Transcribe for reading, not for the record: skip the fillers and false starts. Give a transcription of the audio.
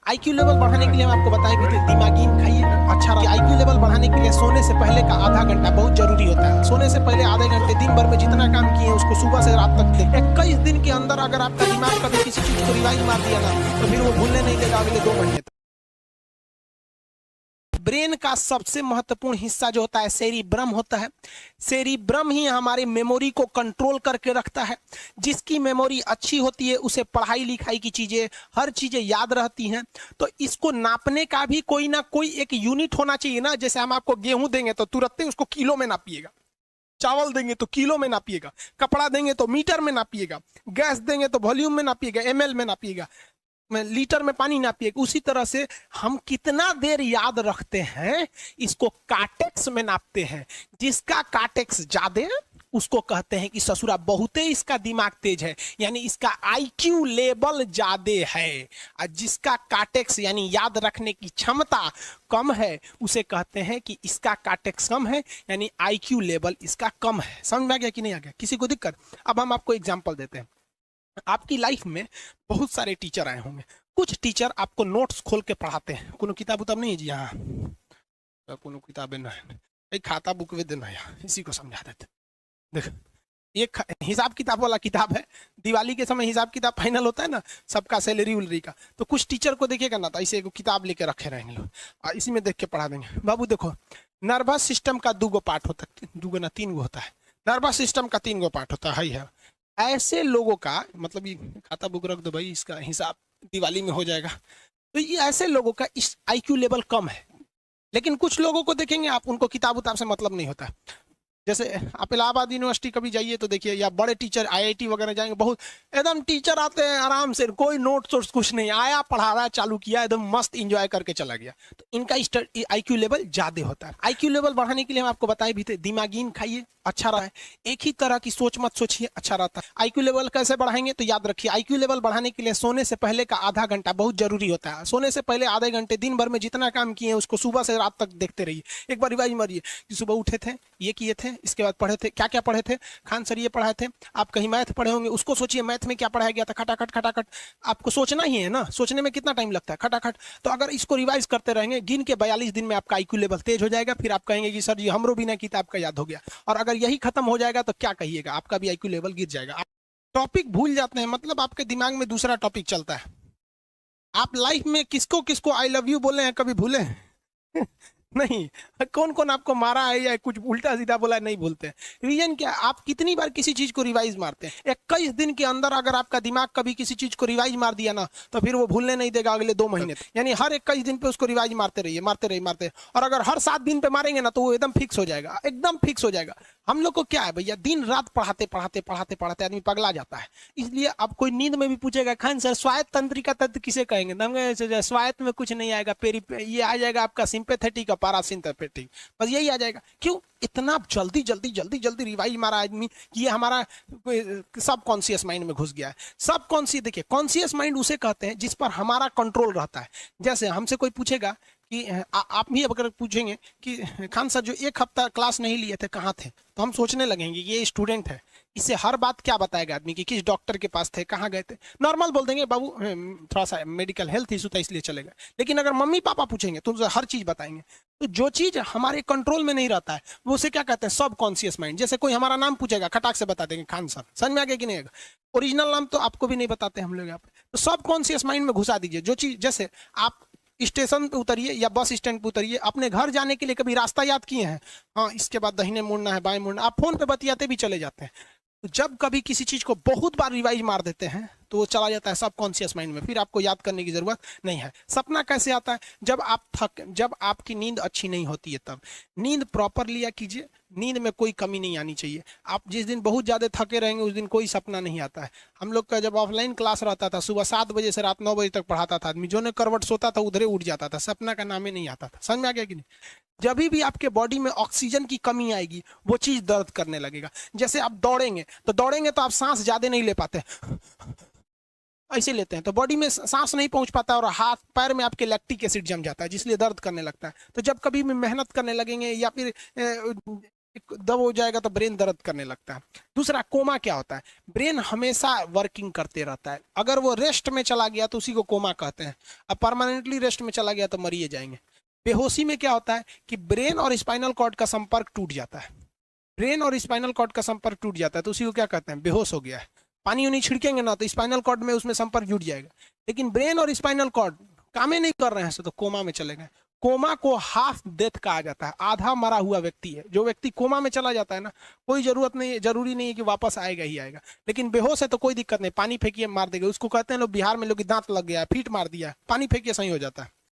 IQ level बढ़ाने के लिए हम आपको बताए भी थे, दिमागी खाइए अच्छा रहा। आईक्यू लेवल बढ़ाने के लिए सोने से पहले का आधा घंटा बहुत जरूरी होता है। सोने से पहले आधे घंटे दिन भर में जितना काम किए उसको सुबह से रात तक दें। 21 दिन के अंदर अगर आपका दिमाग कभी किसी चीज को रिवाइज मार दिया ना, तो फिर वो भूलने नहीं देगा अगले 2 महीने तक। ब्रेन का सबसे महत्वपूर्ण हिस्सा जो होता है सेरिब्रम होता है। सेरिब्रम ही हमारी मेमोरी को कंट्रोल करके रखता है। जिसकी मेमोरी अच्छी होती है उसे पढ़ाई लिखाई की चीजें, हर चीजें याद रहती हैं। तो इसको नापने का भी कोई ना कोई एक यूनिट होना चाहिए ना। जैसे हम आपको गेहूं देंगे तो तुरंत ही उसको किलो में नापिएगा, चावल देंगे तो किलो में नापिएगा, कपड़ा देंगे तो मीटर में नापिएगा, गैस देंगे तो वॉल्यूम में नापिएगा, एमएल में नापिएगा, लीटर में पानी नापिएगा। उसी तरह से हम कितना देर याद रखते हैं इसको काटेक्स में नापते हैं। जिसका काटेक्स ज्यादा है उसको कहते हैं कि ससुरा बहुते इसका दिमाग तेज है, यानी इसका आईक्यू लेवल ज्यादा है। और जिसका काटेक्स यानी याद रखने की क्षमता कम है उसे कहते हैं कि इसका काटेक्स कम है, यानी आईक्यू लेवल इसका कम है। समझ में आ गया कि नहीं आ गया? किसी को दिक्कत? अब हम आपको एग्जांपल देते हैं। आपकी लाइफ में बहुत सारे टीचर आए होंगे। कुछ टीचर आपको नोट्स खोल के पढ़ाते हैं। कोनो किताब उताब नहीं है जी? हाँ, कोनो किताबें ना है, एक खाता बुक वे देना यहाँ, इसी को समझा देते। देख, एक हिसाब किताब वाला किताब है। दिवाली के समय हिसाब किताब फाइनल होता है ना, सबका सैलरी उलरी का। तो कुछ टीचर को देखिएगा ना, तो ऐसे एक किताब लेके रखे रहेंगे लोग और इसी में देख के पढ़ा देंगे। बाबू देखो, नर्वस सिस्टम का 2 पार्ट होता है, 2 ना 3 होता है। नर्वस सिस्टम का 3 पार्ट होता है। ऐसे लोगों का मतलब, ये खाता बुक रख दो भाई, इसका हिसाब दिवाली में हो जाएगा। तो ये ऐसे लोगों का इस आईक्यू लेवल कम है। लेकिन कुछ लोगों को देखेंगे आप, उनको किताब उताब से मतलब नहीं होता। जैसे आप इलाहाबाद यूनिवर्सिटी कभी जाइए तो देखिए, या बड़े टीचर आईआईटी वगैरह जाएंगे, बहुत एकदम टीचर आते हैं आराम से, कोई नोट सोर्स कुछ नहीं, आया पढ़ा रहा है, चालू किया, एकदम मस्त इंजॉय करके चला गया। तो इनका आईक्यू लेवल ज्यादा होता है। आईक्यू लेवल बढ़ाने के लिए हम आपको बताए भी थे, दिमागीन खाइए अच्छा रहा है। एक ही तरह की सोच मत सोचिए, अच्छा रहता है। आईक्यू लेवल कैसे बढ़ाएंगे? तो याद रखिए, आईक्यू लेवल बढ़ाने के लिए सोने से पहले का आधा घंटा बहुत जरूरी होता है। सोने से पहले आधे घंटे दिन भर में जितना काम किए उसको सुबह से रात तक देखते रहिए। एक बार रिवाइज मारिए कि सुबह उठे थे, ये किए थे, इसके बाद पढ़े थे, क्या क्या पढ़े थे, खान सर ये पढ़ाए थे। आप कहीं मैथ पढ़े होंगे, उसको सोचिए मैथ में क्या पढ़ाया गया था, खटाखट खटाखट। आपको सोचना ही है ना, सोचने में कितना टाइम लगता है, खटाखट। तो अगर इसको रिवाइज करते रहेंगे, गिन के 42 दिन में आपका आईक्यू लेवल तेज हो जाएगा। फिर आप कहेंगे कि सर जी हमरो बिना किताब का याद हो गया। और अगर यही खत्म हो जाएगा तो क्या कहिएगा, आपका भी आईक्यू लेवल गिर जाएगा। आप टॉपिक भूल जाते हैं, मतलब आपके दिमाग में दूसरा टॉपिक चलता है। आप लाइफ में किसको किसको आई लव यू बोले हैं, कभी भूले हैं? नहीं। कौन कौन आपको मारा है या कुछ उल्टा सीधा बोला है, नहीं भूलते। रीजन क्या? आप कितनी बार किसी चीज को रिवाइज मारते हैं। 21 दिन के अंदर अगर आपका दिमाग कभी किसी चीज को रिवाइज मार दिया ना, तो फिर वो भूलने नहीं देगा अगले 2 महीने तक। यानी हर 21 दिन पे उसको रिवाइज मारते रहिए, मारते रहिए, मारते। और अगर हर 7 दिन पे मारेंगे ना, तो वो एकदम फिक्स हो जाएगा, एकदम फिक्स हो जाएगा। हम लोग को क्या है भैया, दिन रात पढ़ाते पढ़ाते पढ़ाते पढ़ाते आदमी पगला जाता है। इसलिए अब कोई नींद में भी पूछेगा, खान सर स्वायत्त तंत्रिका तंत्र किसे कहेंगे? स्वायत्त में कुछ नहीं आएगा, ये आ जाएगा आपका सिंपैथेटिक और पैरासिम्पैथेटिक, बस यही आ जाएगा। क्यों इतना जल्दी जल्दी जल्दी जल्दी रिवाइज मारा आदमी कि ये हमारा सब कॉन्शियस माइंड में घुस गया है। सब कॉन्शियस, देखिए कॉन्शियस माइंड उसे कहते हैं जिस पर हमारा कंट्रोल रहता है। जैसे हमसे कोई पूछेगा कि आप भी अगर पूछेंगे कि खान सर जो 1 हफ्ता क्लास नहीं लिए थे कहाँ थे, तो हम सोचने लगेंगे ये स्टूडेंट है, इससे हर बात क्या बताएगा आदमी कि किस डॉक्टर के पास थे, कहाँ गए थे। नॉर्मल बोल देंगे बाबू थोड़ा सा मेडिकल हेल्थ इशू था इसलिए चले गए। लेकिन अगर मम्मी पापा पूछेंगे तो उनसे हर चीज बताएंगे। तो जो चीज हमारे कंट्रोल में नहीं रहता है वो उसे क्या कहते हैं, सब कॉन्शियस माइंड। जैसे कोई हमारा नाम पूछेगा, खटाक से बता देंगे खान सर, समझ में आ गया कि नहीं? ओरिजिनल नाम तो आपको भी नहीं बताते हम लोग यहाँ पे। तो सब कॉन्शियस माइंड में घुसा दीजिए जो चीज। जैसे आप स्टेशन पे उतरिए या बस स्टैंड पे उतरिए, अपने घर जाने के लिए कभी रास्ता याद किए हैं? हाँ, इसके बाद दाहिने मुड़ना है, बाएं मुड़ना। आप फोन पे बतियाते भी चले जाते हैं। तो जब कभी किसी चीज को बहुत बार रिवाइज मार देते हैं तो वो चला जाता है सब कॉन्शियस माइंड में, फिर आपको याद करने की जरूरत नहीं है। सपना कैसे आता है? जब आपकी नींद अच्छी नहीं होती है, तब नींद प्रॉपर लिया कीजिए। नींद में कोई कमी नहीं आनी चाहिए। आप जिस दिन बहुत ज्यादा थके रहेंगे उस दिन कोई सपना नहीं आता है। हम लोग का जब ऑफलाइन क्लास रहता था, सुबह 7 बजे से रात 9 बजे तक पढ़ाता था आदमी, जो ने करवट सोता था उधरे उठ जाता था, सपना का नाम ही नहीं आता था। समझ में आ गया कि नहीं? जब भी आपके बॉडी में ऑक्सीजन की कमी आएगी वो चीज दर्द करने लगेगा। जैसे आप दौड़ेंगे तो आप सांस ज्यादा नहीं ले पाते, ऐसे लेते हैं तो बॉडी में सांस नहीं पहुंच पाता और हाथ पैर में आपके लैक्टिक एसिड जम जाता है, जिसलिए दर्द करने लगता है। तो जब कभी भी मेहनत करने लगेंगे या फिर दब हो जाएगा तो ब्रेन दर्द करने लगता है। दूसरा, कोमा क्या होता है? ब्रेन हमेशा वर्किंग करते रहता है, अगर वो रेस्ट में चला गया तो उसी को कोमा कहते हैं। अब परमानेंटली रेस्ट में चला गया तो मरिए जाएंगे। बेहोशी में क्या होता है कि ब्रेन और स्पाइनल कॉर्ड का संपर्क टूट जाता है, ब्रेन और स्पाइनल कॉर्ड का संपर्क टूट जाता है तो उसी को क्या कहते हैं? बेहोश हो गया है। पानी उनी छिड़केंगे ना तो स्पाइनल कॉर्ड में उसमें संपर्क जुट जाएगा, लेकिन ब्रेन और स्पाइनल कॉर्ड काम ही नहीं कर रहे हैं तो कोमा में चले गए। कोमा को हाफ डेथ कहा जाता है, आधा मरा हुआ व्यक्ति है। जो व्यक्ति कोमा में चला जाता है ना, कोई जरूरत नहीं है, जरूरी नहीं है कि वापस आएगा ही आएगा, लेकिन बेहोश है तो कोई दिक्कत नहीं, पानी फेंकिए मार देगा। उसको कहते हैं लोग बिहार में, लोग दांत लग गया, फीट मार दिया, पानी फेंकिए सही हो जाता है।